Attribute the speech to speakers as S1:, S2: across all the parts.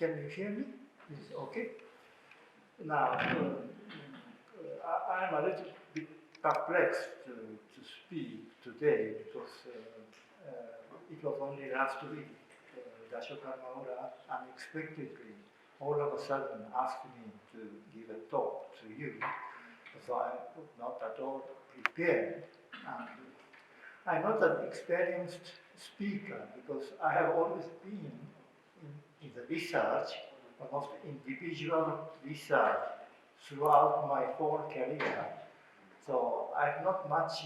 S1: Can you hear me? Is it okay? Now, I'm a little bit perplexed to speak today because it was only last week. Dashoka Maura unexpectedly, all of a sudden, asked me to give a talk to you. So I'm not at all prepared. And I'm not an experienced speaker because I have always been in the research, almost individual research throughout my whole career. So I have not much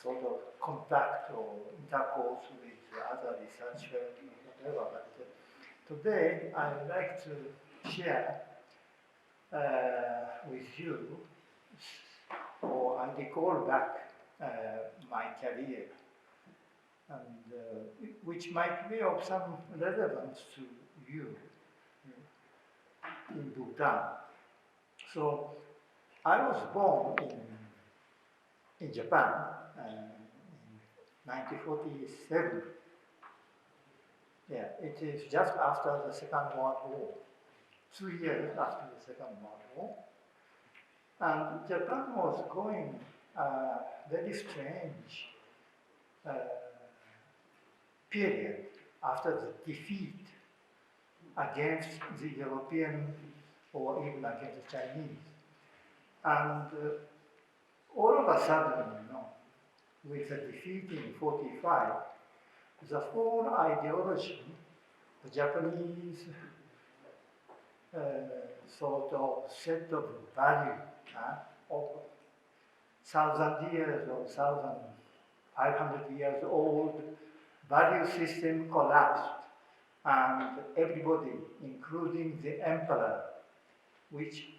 S1: sort of contact or intercourse with other researchers or whatever. But today I would like to share with you, or I recall back my career, and which might be of some relevance to you in Bhutan. So I was born in Japan in 1947. Yeah, it is just after the Second World War, 2 years after the Second World War. And Japan was going very strange period after the defeat against the European or even against the Chinese. And all of a sudden, with the defeat in 45, the whole ideology, the Japanese sort of set of value of 1,000 years or 1,500 years old value system collapsed, and everybody, including the emperor,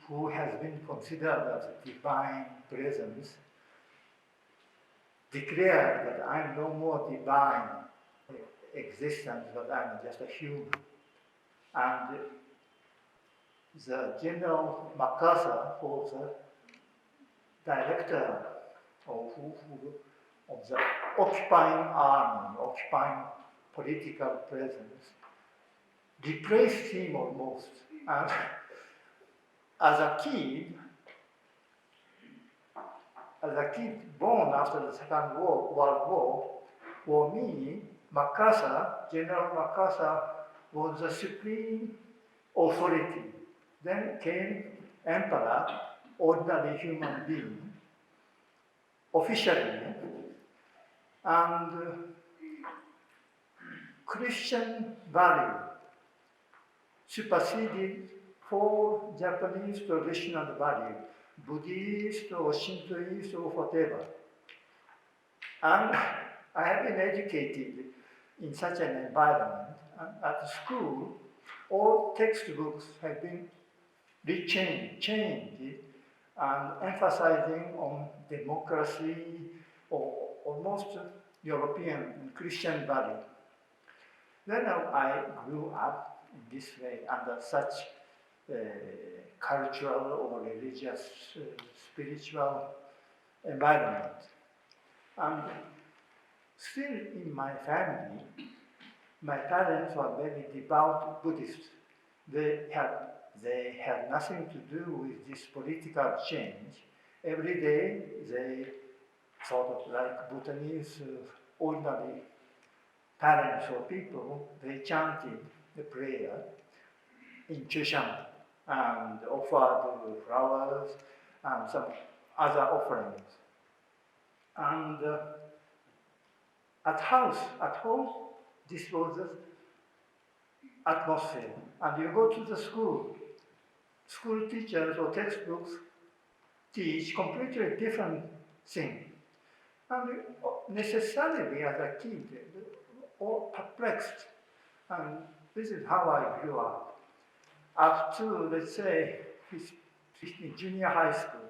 S1: who has been considered as a divine presence, declared that I'm no more divine existence, but I'm just a human. And the General MacArthur, who was the director of the occupying army, occupying political presence, replaced him almost. And as a kid born after the Second World War, for me, General MacArthur was the supreme authority. Then came emperor, ordinary human being, officially, and Christian value superseded for Japanese traditional value, Buddhist or Shintoist or whatever. And I have been educated in such an environment. And at school, all textbooks have been changed and emphasizing on democracy or almost European and Christian value. Then I grew up in this way under such cultural or religious, spiritual environment. And still in my family, my parents were very devout Buddhists. They had nothing to do with this political change. Every day they, sort of like Bhutanese ordinary parents or people, they chanted the prayer in Chushan and offered flowers and some other offerings. And at home, this was the atmosphere. And you go to the school teachers or textbooks teach completely different thing. And necessarily as a kid, all perplexed. And this is how I grew up. Up to, let's say, junior high school.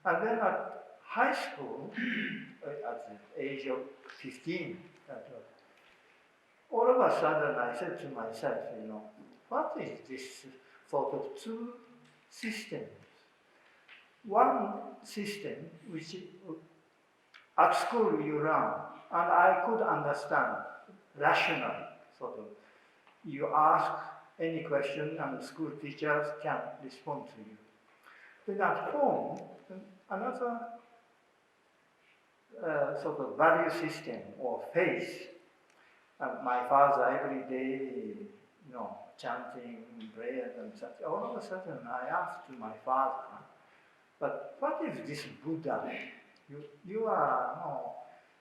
S1: And then at high school, at the age of 15, all of a sudden I said to myself, what is this sort of two systems? One system which at school you learn, and I could understand rationally, sort of. You ask any question and school teachers can respond to you. Then at home, another sort of value system or faith. My father every day, chanting, prayers and such. All of a sudden, I asked my father, "But what is this Buddha? You are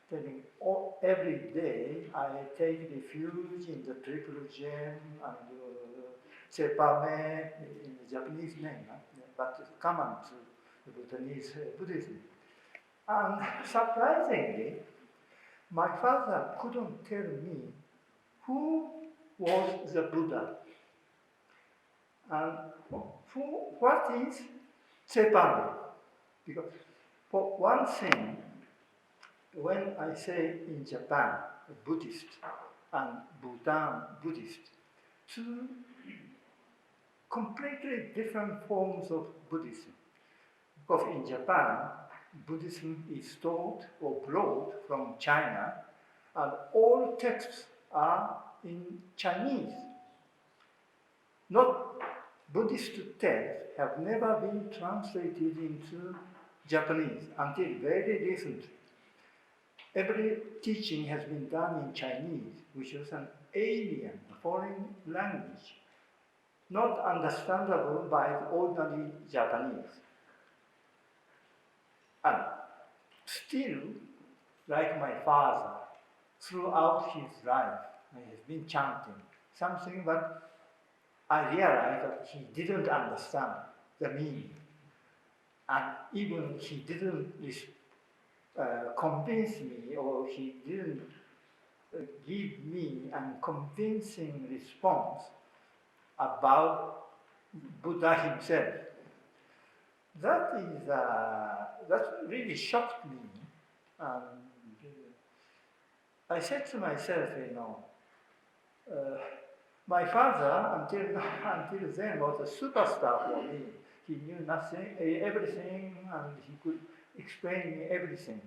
S1: telling every day I take refuge in the triple gem and Sepame in the Japanese name, but it's common to the Bhutanese Buddhism." And surprisingly, my father couldn't tell me who was the Buddha and what is Sepame. Because for one thing, when I say in Japan, Buddhist and Bhutan Buddhist, two completely different forms of Buddhism. Because in Japan, Buddhism is taught or brought from China, and all texts are in Chinese. Not Buddhist texts have never been translated into Japanese until very recently. Every teaching has been done in Chinese, which is an alien, foreign language, not understandable by the ordinary Japanese. And still, like my father, throughout his life, he has been chanting something, but I realized that he didn't understand the meaning. And even he didn't convince me, or he didn't give me a convincing response about Buddha himself. That really shocked me. I said to myself, my father until then was a superstar for me. He knew nothing, everything, and he could explain me everything.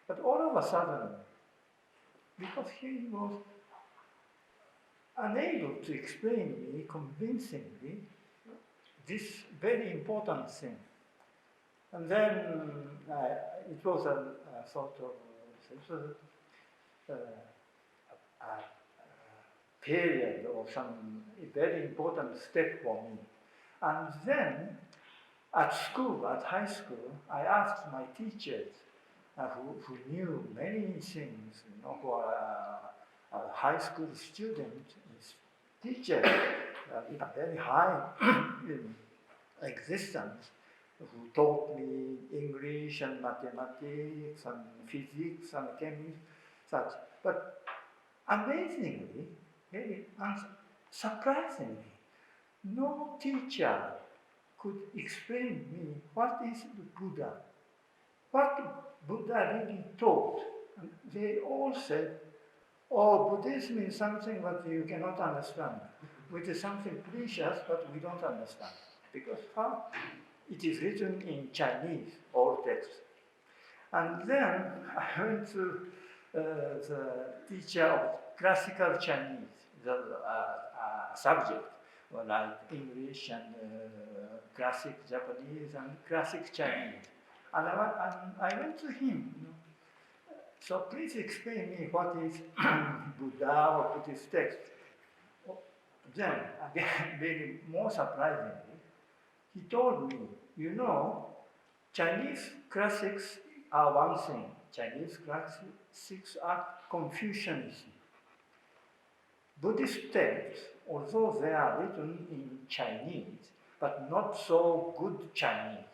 S1: But all of a sudden, because he was unable to explain me convincingly this very important thing. And then it was a sort of a period or some very important step for me. And then at school, at high school, I asked my teachers who knew many things, who are high school students, teachers, in a very high existence, who taught me English and mathematics and physics and chemistry, such. But amazingly, and surprisingly, no teacher could explain me what is the Buddha, what Buddha really taught. And they all said, "Oh, Buddhism is something that you cannot understand, which is something precious, but we don't understand, because it is written in Chinese, all text." And then I went to the teacher of classical Chinese, the subject, like English and classic Japanese and classic Chinese. And I went to him. So please explain me what is Buddha or Buddhist text. Then, again, very more surprisingly, he told me, Chinese classics are one thing. Chinese classics are Confucianism. Buddhist texts, although they are written in Chinese, but not so good Chinese.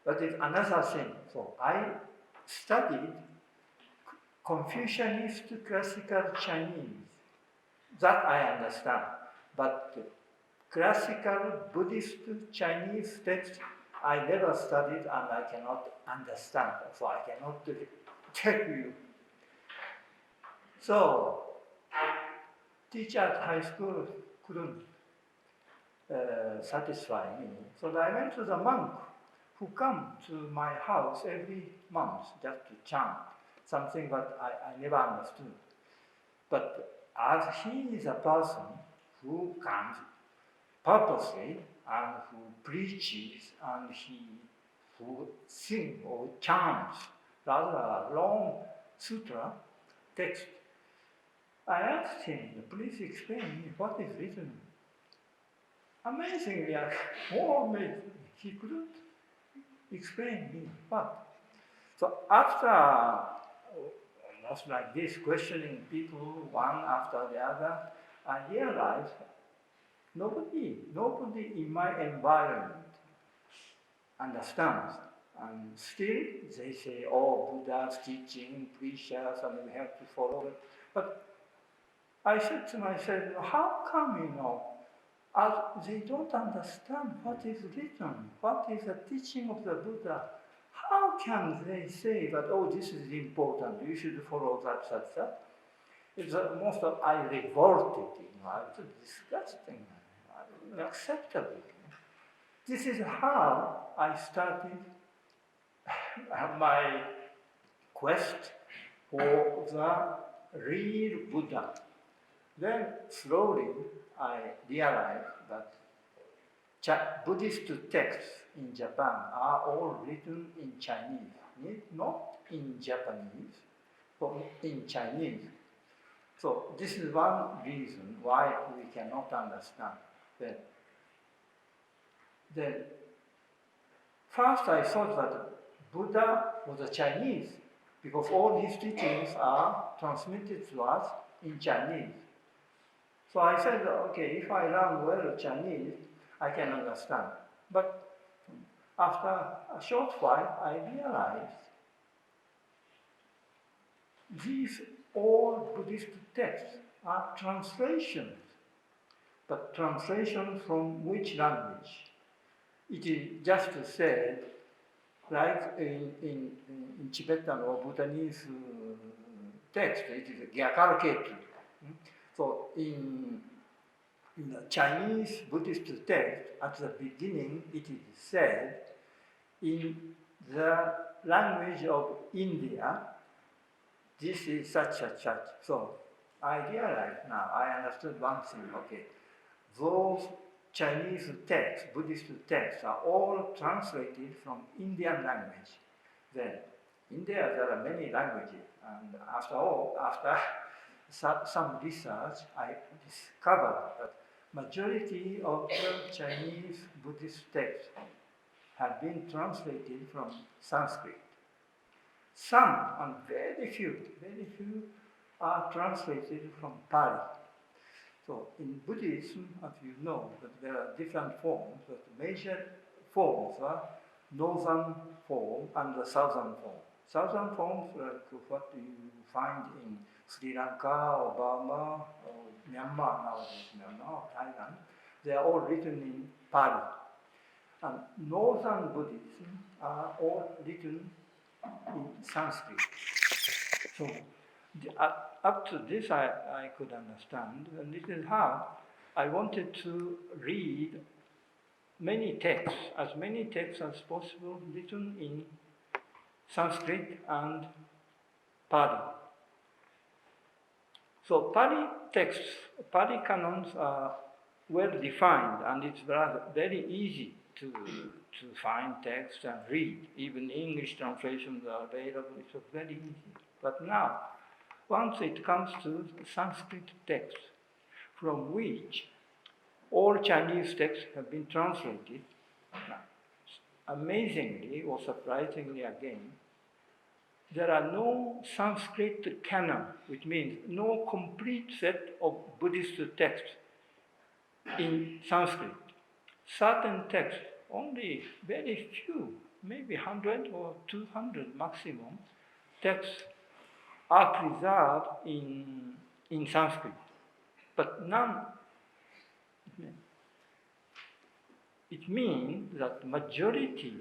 S1: That is another thing. So I studied Confucianist classical Chinese. That I understand. But classical Buddhist Chinese text, I never studied and I cannot understand. So I cannot tell you. So, teacher at high school couldn't satisfy me. So I went to the monk who come to my house every month just to chant, something that I never understood. But as he is a person who comes purposely and who preaches and who sings or chants rather long sutra text. I asked him, please explain me what is written. Amazingly, he couldn't explain me what. So after almost like this, questioning people one after the other, I realized nobody in my environment understands. And still they say, oh, Buddha's teaching, preachers, and we have to follow it. But I said to myself, how come, as they don't understand what is written, what is the teaching of the Buddha, how can they say that, oh, this is important, you should follow that? It's most of I revolted, it's disgusting, unacceptable. This is how I started my quest for the real Buddha. Then slowly I realized that Buddhist texts in Japan are all written in Chinese, not in Japanese, but in Chinese. So this is one reason why we cannot understand that. Then first I thought that Buddha was a Chinese because all his teachings are transmitted to us in Chinese. So I said, okay, if I learn well Chinese, I can understand. But after a short while, I realized these all Buddhist texts are translations. But translations from which language? It is just said, like in Tibetan or Bhutanese text, it is gyakaraketu. So in the Chinese Buddhist text, at the beginning, it is said, in the language of India, this is such. So I realized now, I understood one thing, okay. Those Chinese texts, Buddhist texts, are all translated from Indian language. Then, in India, there are many languages, and after some research, I discovered that majority of the Chinese Buddhist texts have been translated from Sanskrit. Some, and very few are translated from Pali. So in Buddhism, as you know, that there are different forms, but the major forms are northern form and the southern form. Southern forms like what you find in Sri Lanka or Burma or Myanmar, nowadays Myanmar or Thailand, they are all written in Pali. And northern Buddhism are all written in Sanskrit. So up to this I could understand, and this is how I wanted to read many texts as possible written in Sanskrit and Pali. So Pali texts, Pali canons are well defined, and it's very easy to find text and read. Even English translations are available, it's very easy. But now, once it comes to Sanskrit texts, from which all Chinese texts have been translated, amazingly or surprisingly again, there are no Sanskrit canon, which means no complete set of Buddhist texts in Sanskrit. Certain texts, only very few, maybe 100 or 200 maximum, texts are preserved in Sanskrit, but none. It means that majority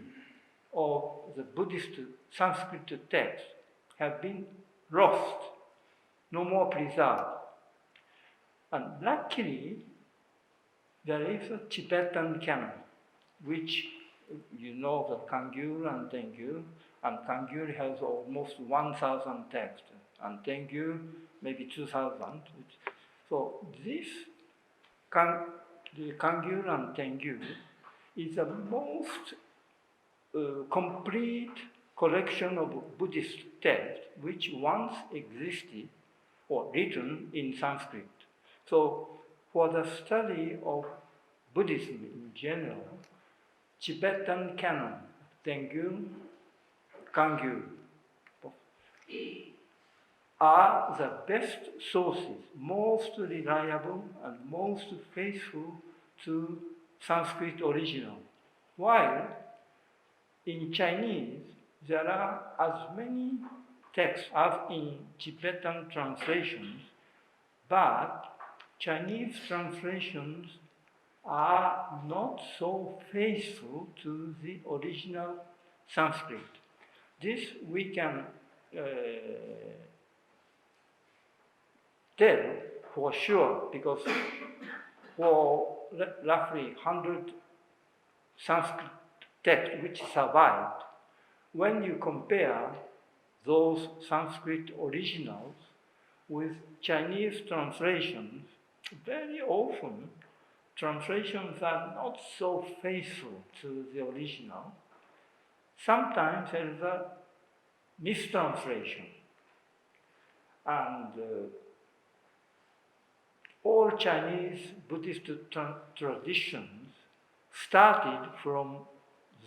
S1: of the Buddhist Sanskrit texts have been lost, no more preserved. And luckily, there is a Tibetan canon, which you know the Kanjur and Tengyur, and Kanjur has almost 1,000 texts, and Tengyur maybe 2,000. So this the Kanjur and Tengyur is the most complete collection of Buddhist texts which once existed or written in Sanskrit. So, for the study of Buddhism in general, Tibetan canon, Tengyur, Kanjur, are the best sources, most reliable and most faithful to Sanskrit original. While in Chinese, there are as many texts as in Tibetan translations, but Chinese translations are not so faithful to the original Sanskrit. This we can tell for sure because for roughly 100 Sanskrit texts which survived, when you compare those Sanskrit originals with Chinese translations, very often translations are not so faithful to the original. Sometimes there is a mistranslation. And all Chinese Buddhist traditions started from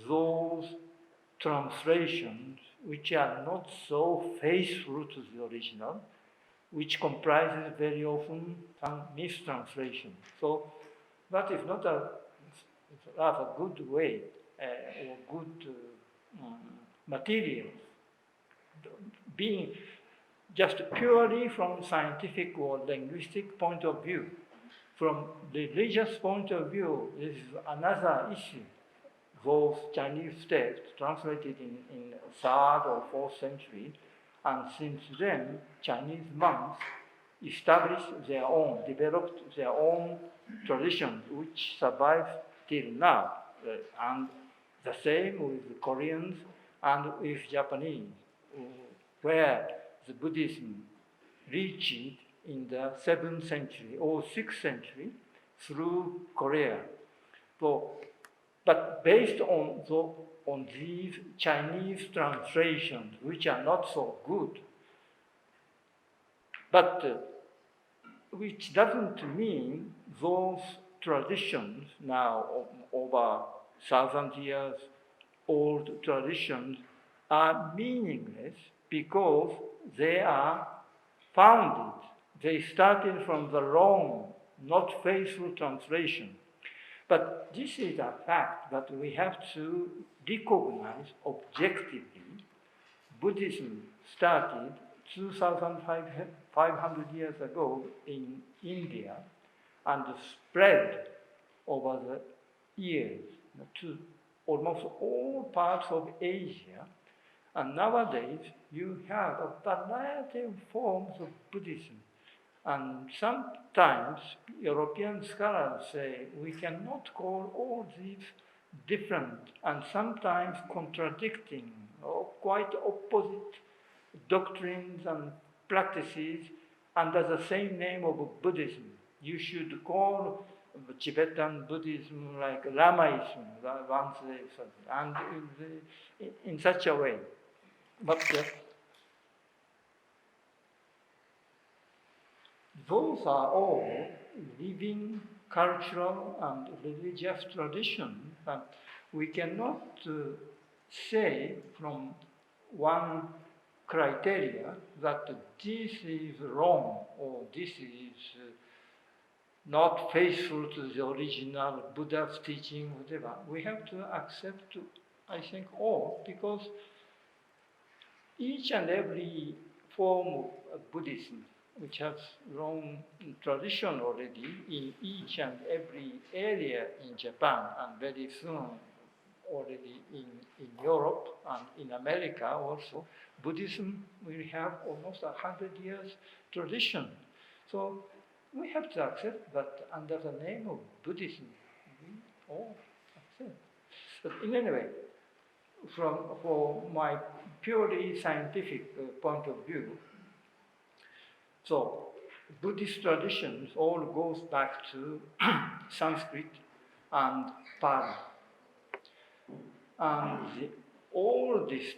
S1: those translations which are not so faithful to the original, which comprises very often some mistranslation. So that is not a rather good way or good material. Being just purely from scientific or linguistic point of view, from religious point of view, this is another issue. Those Chinese texts translated in 3rd or 4th century, and since then, Chinese monks established their own, developed their own traditions, which survive till now. And the same with the Koreans and with Japanese, where the Buddhism reached in the 7th century or 6th century through Korea. So, but based on these Chinese translations, which are not so good, but which doesn't mean those traditions now over 1,000 years old traditions are meaningless because they are founded. They started from the wrong, not faithful translation. But this is a fact that we have to recognize objectively. Buddhism started 2,500 years ago in India and spread over the years to almost all parts of Asia. And nowadays, you have a variety of forms of Buddhism. And sometimes European scholars say we cannot call all these different and sometimes contradicting or quite opposite doctrines and practices under the same name of Buddhism. You should call Tibetan Buddhism like Lamaism, and in such a way. But those are all living cultural and religious traditions, but we cannot say from one criteria that this is wrong or this is not faithful to the original Buddha's teaching, whatever. We have to accept, I think, all, because each and every form of Buddhism, which has long tradition already in each and every area in Japan, and very soon already in Europe and in America also, Buddhism will have almost 100 years tradition. So we have to accept that under the name of Buddhism, we all accept. But in any way, for my purely scientific point of view, so Buddhist traditions all goes back to Sanskrit and Pali. And all this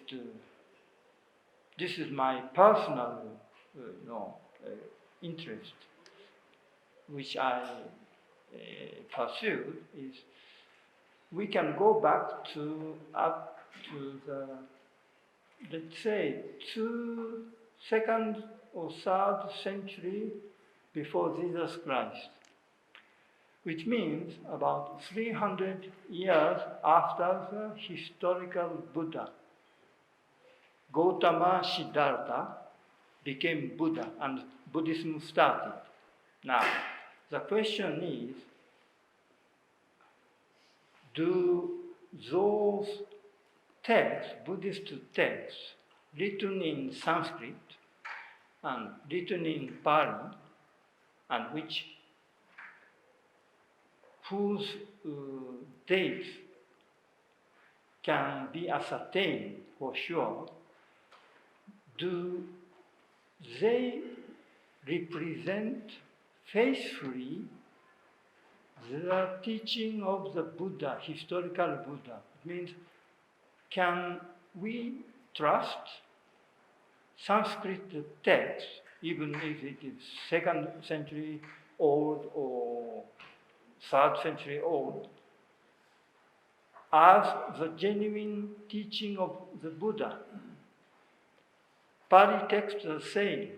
S1: is my personal interest, which I pursued, is we can go back up to the, let's say, 2nd or 3rd century before Jesus Christ, which means about 300 years after the historical Buddha. Gautama Siddhartha became Buddha and Buddhism started. Now, the question is, do those texts, Buddhist texts, written in Sanskrit and written in Pali, and whose dates can be ascertained for sure, do they represent faithfully the teaching of the Buddha, historical Buddha? It means, can we trust Sanskrit text, even if it is 2nd century old or 3rd century old, as the genuine teaching of the Buddha? Pali texts are saying,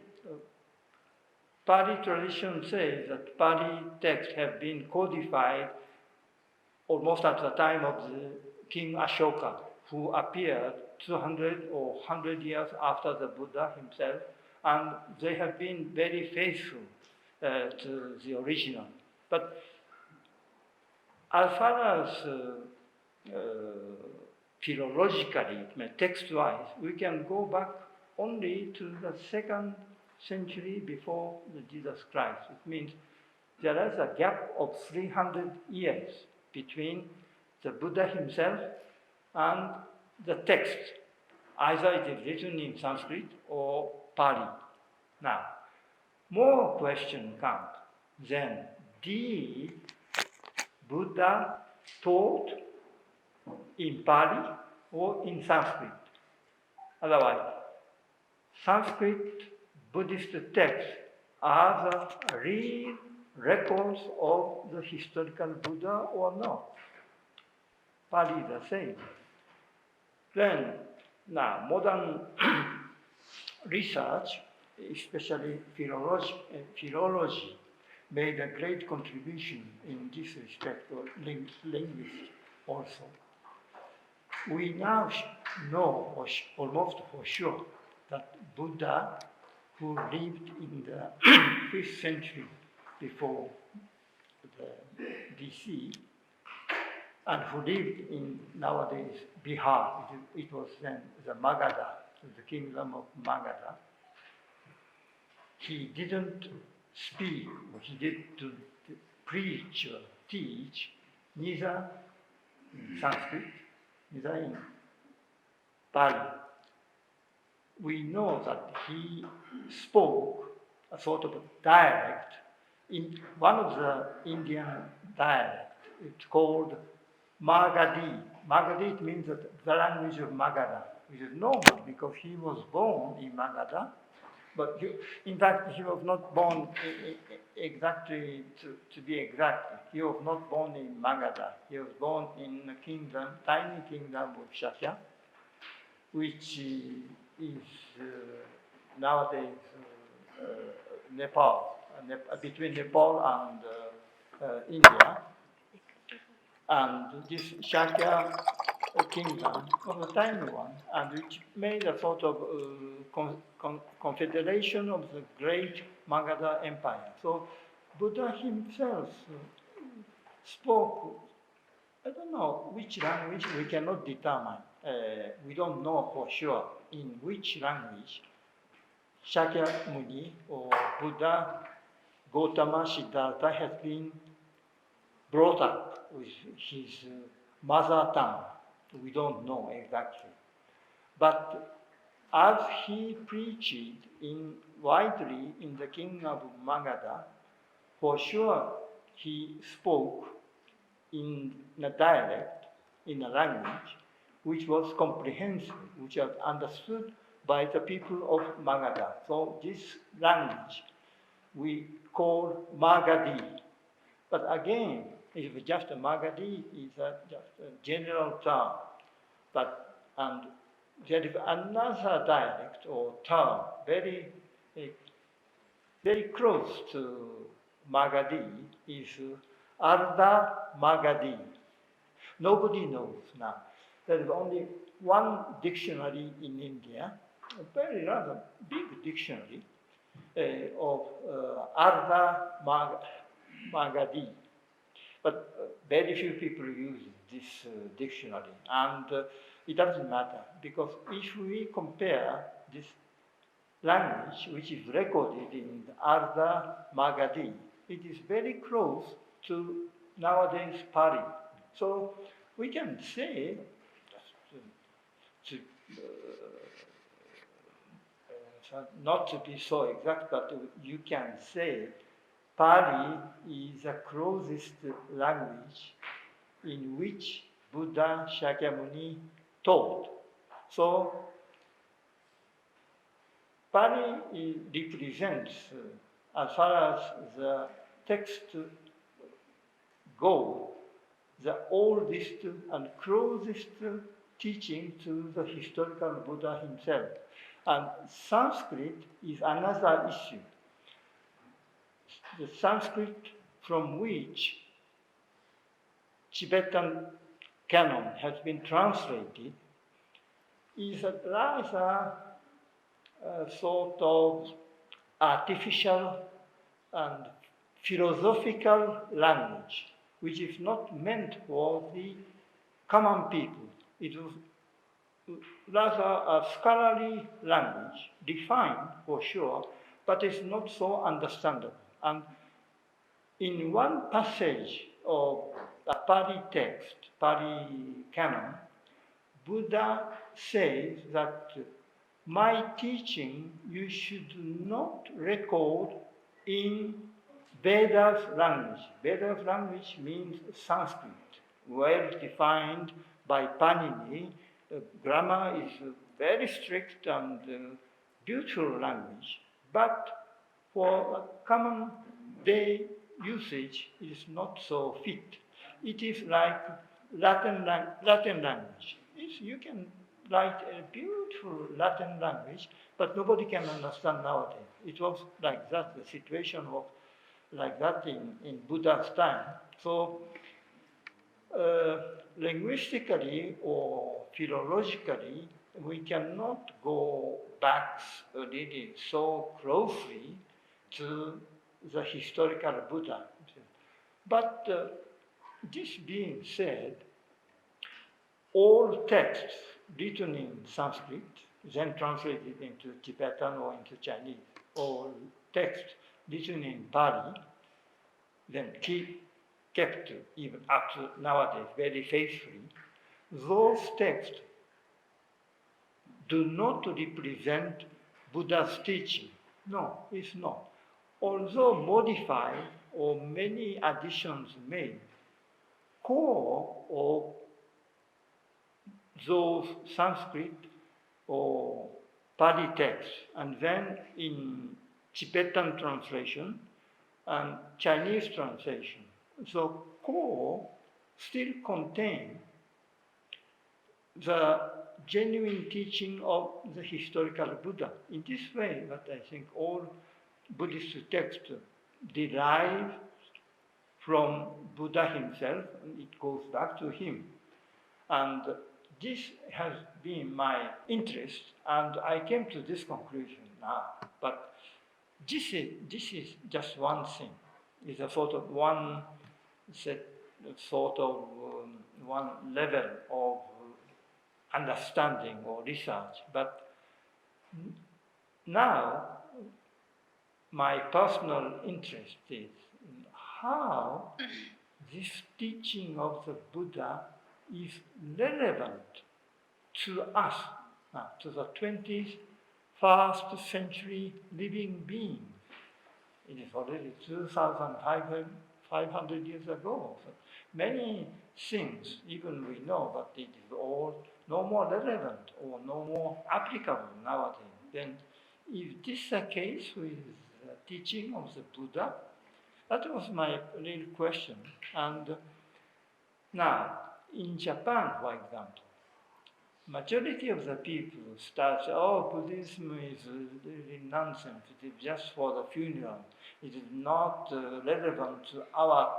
S1: Pali tradition says that Pali texts have been codified almost at the time of the King Ashoka, who appeared 200 or 100 years after the Buddha himself, and they have been very faithful to the original. But as far as philologically, text-wise, we can go back only to the 2nd century before Jesus Christ. It means there is a gap of 300 years between the Buddha himself and the text. Either it is written in Sanskrit or Pali. Now, more question comes. Then, did Buddha taught in Pali or in Sanskrit? Otherwise, Sanskrit Buddhist texts are the real records of the historical Buddha or not? Pali is the same. Then, now, modern research, especially philology, made a great contribution in this respect, or linguists also. We now know almost for sure that Buddha, who lived in the 5th century before the BC, and who lived in nowadays Bihar, it was then the Magadha, the kingdom of Magadha. He didn't speak, he didn't preach or teach, neither in Sanskrit, neither in Pali. We know that he spoke a sort of dialect, in one of the Indian dialects. It's called Magadhi. Magadhi means that the language of Magadha, which is normal because he was born in Magadha, but in fact he was not born exactly, to be exact, he was not born in Magadha. He was born in a kingdom, tiny kingdom of Shakya, which is nowadays Nepal, between Nepal and India. And this Shakya kingdom was a tiny one, and which made a sort of confederation of the great Magadha Empire. So Buddha himself spoke, I don't know which language, we cannot determine. We don't know for sure in which language Shakyamuni or Buddha Gautama Siddhartha has been brought up with his mother tongue. We don't know exactly. But as he preached widely in the King of Magadha, for sure he spoke in a dialect, in a language, which was comprehensive, which was understood by the people of Magadha. So this language we call Magadhi. But again, if just a Magadhi is just a general term. And there is another dialect or term, very, very close to Magadhi, is Arda Magadhi. Nobody knows now. There is only one dictionary in India, a very rather big dictionary of Arda Magadhi. But very few people use this dictionary. And it doesn't matter, because if we compare this language, which is recorded in Arda Magadhi, it is very close to nowadays Pali. So we can say, not to be so exact, but you can say Pali is the closest language in which Buddha Shakyamuni taught. So Pali represents, as far as the text goes, the oldest and closest teaching to the historical Buddha himself. And Sanskrit is another issue. The Sanskrit from which Tibetan canon has been translated is a rather sort of artificial and philosophical language, which is not meant for the common people. It was rather a scholarly language, defined for sure, but it's not so understandable. And in one passage of the Pali text, Pali canon, Buddha says that my teaching you should not record in Veda's language. Veda's language means Sanskrit, well defined by Panini. The grammar is very strict and beautiful language, but for common day usage, it is not so fit. It is like Latin language. You can write a beautiful Latin language, but nobody can understand nowadays. It was like that, the situation was like that in Buddha's time. So linguistically or philologically, we cannot go back really so closely to the historical Buddha. But this being said, all texts written in Sanskrit, then translated into Tibetan or into Chinese, or texts written in Pali, then kept even up to nowadays very faithfully, those texts do not represent Buddha's teaching. No, it's not. Although modified or many additions made, core of those Sanskrit or Pali texts, and then in Tibetan translation and Chinese translation, so core still contain the genuine teaching of the historical Buddha. In this way, what I think all Buddhist texts derive from Buddha himself, and it goes back to him. And this has been my interest, and I came to this conclusion now. But this is just one thing. It's a sort of one one level of understanding or research. But now, my personal interest is in how this teaching of the Buddha is relevant to us, to the 20th first century living being. It is already 2,500 years ago. So many things, even we know, but it is all no more relevant or no more applicable nowadays. Then, if this is the case with the teaching of the Buddha, that was my real question. And now, in Japan, for example, majority of the people start, oh, Buddhism is really nonsense. It is just for the funeral. It is not relevant to our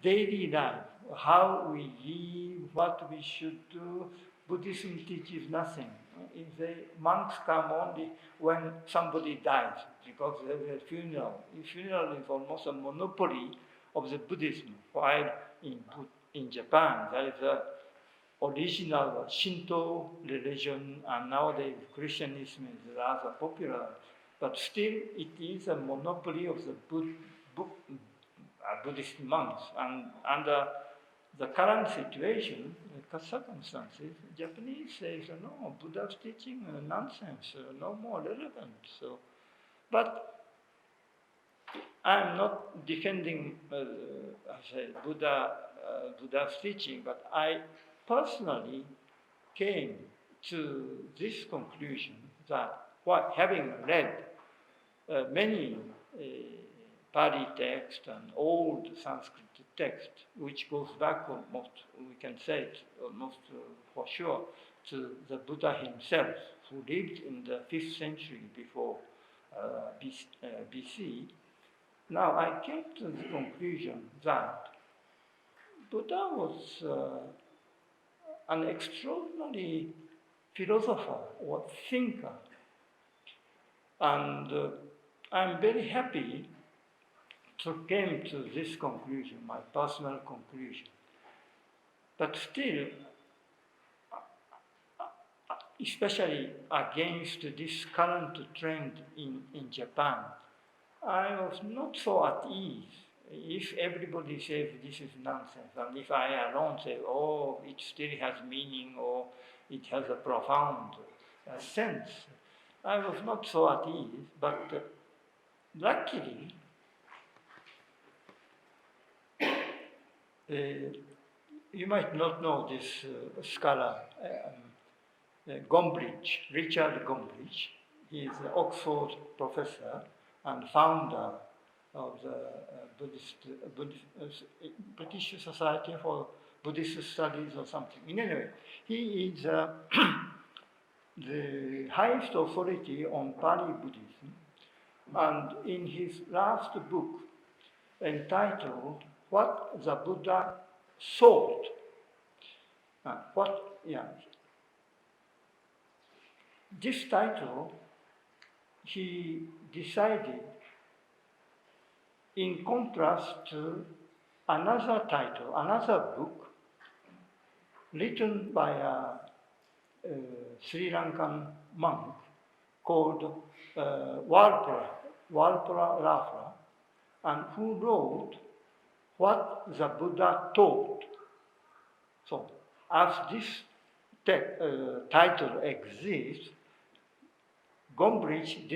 S1: daily life, how we live, what we should do. Buddhism teaches nothing. If the monks come only when somebody dies, because there is a funeral. A funeral is almost a monopoly of the Buddhism, while in Japan there is a original Shinto religion, and nowadays Christianism is rather popular, but still it is a monopoly of the Buddhist monks. And under the current situation, the circumstances, Japanese says, no, Buddha's teaching nonsense, no more relevant. So, but I'm not defending, Buddha's teaching, but I personally came to this conclusion that having read many Pali texts and old Sanskrit text, which goes back almost, we can say it almost for sure, to the Buddha himself, who lived in the 5th century before BC. Now I came to the conclusion that Buddha was an extraordinary philosopher or thinker, and I'm very happy to came to this conclusion, my personal conclusion. But still, especially against this current trend in Japan, I was not so at ease. If everybody says this is nonsense, and if I alone say, oh, it still has meaning or it has a profound sense, I was not so at ease. But luckily, you might not know this scholar, Gombrich, Richard Gombrich. He is an Oxford professor and founder of the British Society for Buddhist Studies or something. In any way, he is the highest authority on Pali Buddhism, and in his last book entitled "What the Buddha Thought," this title he decided in contrast to another title, another book written by a Sri Lankan monk called Walpura Rafra, and who wrote What the Buddha Taught. So, as this title exists, Gombrich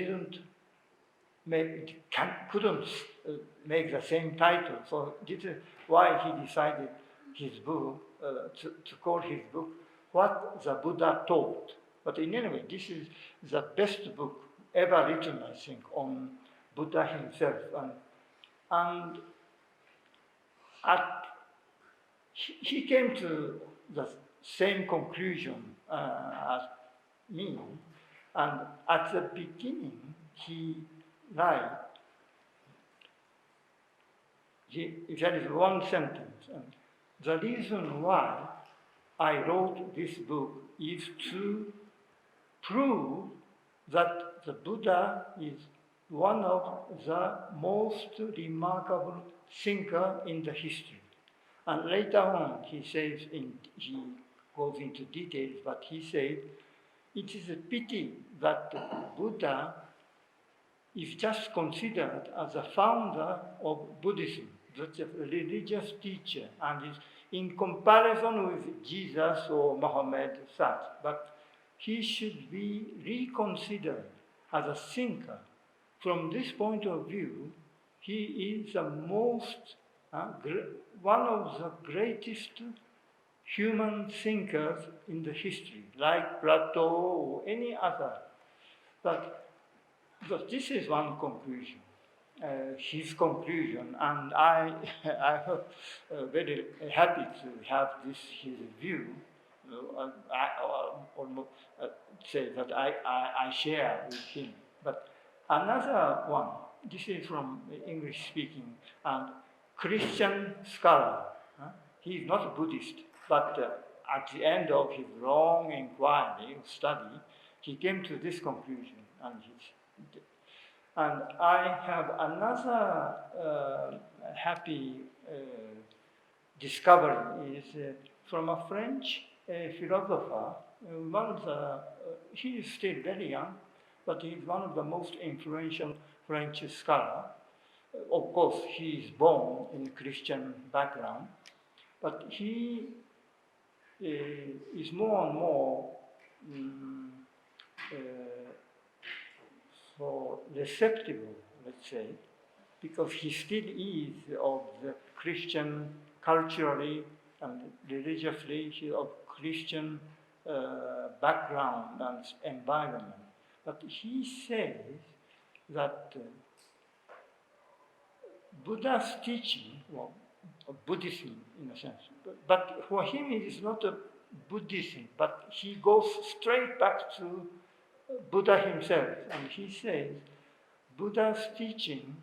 S1: couldn't make the same title. So this is why he decided his book to call his book "What the Buddha Taught." But in any way, this is the best book ever written, I think, on Buddha himself, and he came to the same conclusion as me. And at the beginning, there is one sentence. And the reason why I wrote this book is to prove that the Buddha is one of the most remarkable thinkers in the history. And later on, he says, he goes into details, but he said, it is a pity that Buddha is just considered as the founder of Buddhism, that's a religious teacher, and is in comparison with Jesus or Muhammad, such. But he should be reconsidered as a thinker. From this point of view, he is the most, one of the greatest human thinkers in the history, like Plato or any other. But this is one conclusion, his conclusion, and I am very happy to have this his view. I almost say that I share with him. But another one, this is from English speaking, and Christian scholar. He is not a Buddhist, but at the end of his long inquiry, study, he came to this conclusion. And I have another happy discovery is from a French philosopher. He is still very young, but he is one of the most influential French scholars. Of course, he is born in a Christian background, but he is more and more receptive, let's say, because he still is of the Christian, culturally and religiously, of Christian background and environment. But he says that Buddha's teaching, well, Buddhism in a sense, but for him it is not a Buddhism, but he goes straight back to Buddha himself, and he says Buddha's teaching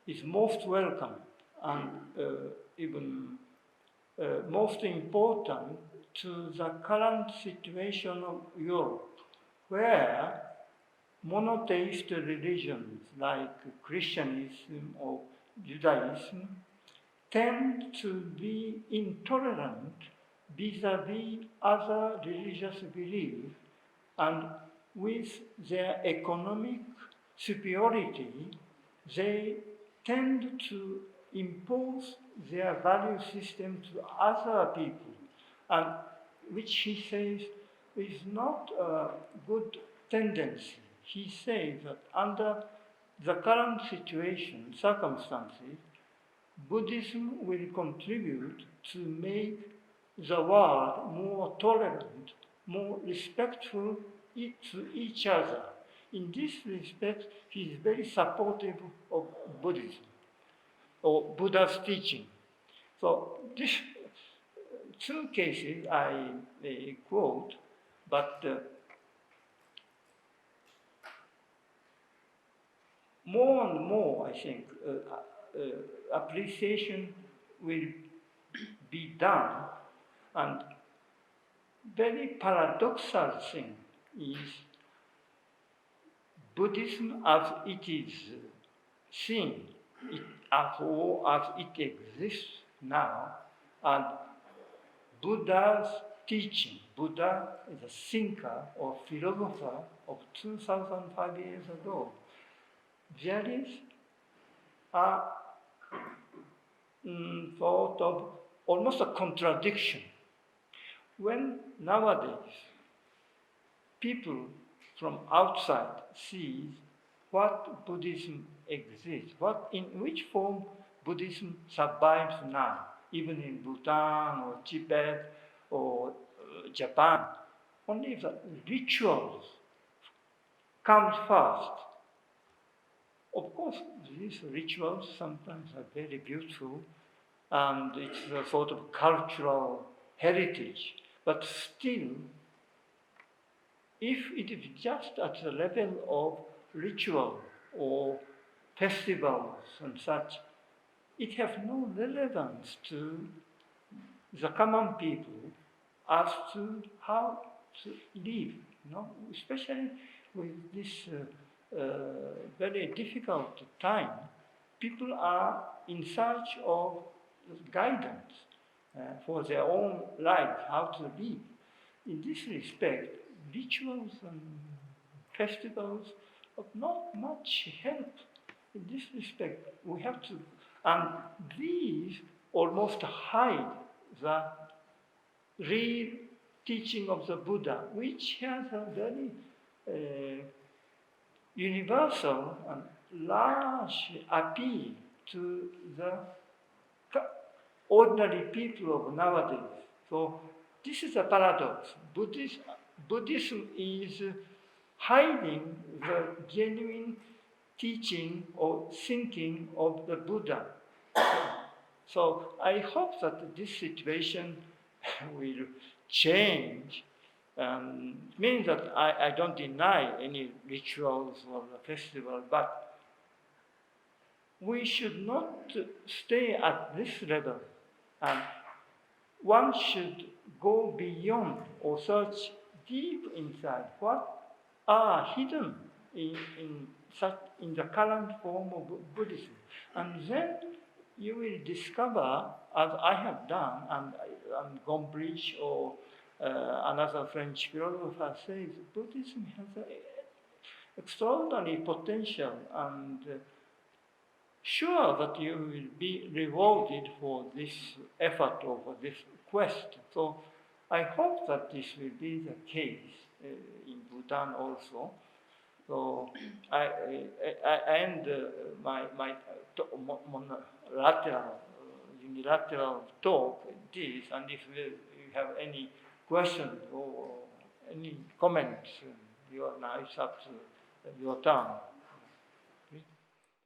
S1: is most welcome and even most important to the current situation of Europe, where monotheist religions like Christianism or Judaism tend to be intolerant vis-à-vis other religious beliefs, and with their economic superiority, they tend to impose their value system to other people, and which he says is not a good tendency. He says that under the current situation, circumstances, Buddhism will contribute to make the world more tolerant, more respectful to each other. In this respect, he is very supportive of Buddhism, or Buddha's teaching. So these two cases I quote, but more and more, I think, appreciation will be done, and very paradoxal thing is Buddhism as it is seen, as it exists now, and Buddha's teaching. Buddha is a thinker or philosopher of 2,005 years ago. There is a sort of almost a contradiction. When nowadays people from outside see what Buddhism exists, in which form Buddhism survives now, even in Bhutan or Tibet or Japan, only the rituals come first. Of course, these rituals sometimes are very beautiful, and it's a sort of cultural heritage. But still, if it is just at the level of ritual or festivals and such, it has no relevance to the common people as to how to live, especially with this very difficult time. People are in search of guidance for their own life, how to live. In this respect, rituals and festivals of not much help. In this respect, we have to, and these almost hide the real teaching of the Buddha, which has a very universal and large appeal to the ordinary people of nowadays. So this is a paradox. Buddhism is hiding the genuine teaching or thinking of the Buddha. So I hope that this situation will change. Means that I don't deny any rituals or the festival, but we should not stay at this level. And one should go beyond or search deep inside what are hidden in the current form of Buddhism. And then you will discover, as I have done, and Gombrich or another French philosopher says, Buddhism has an extraordinary potential, and sure that you will be rewarded for this effort or for this quest. So I hope that this will be the case in Bhutan also. So I end my unilateral talk with this, and if you have any questions or any comments, now it's up to your turn.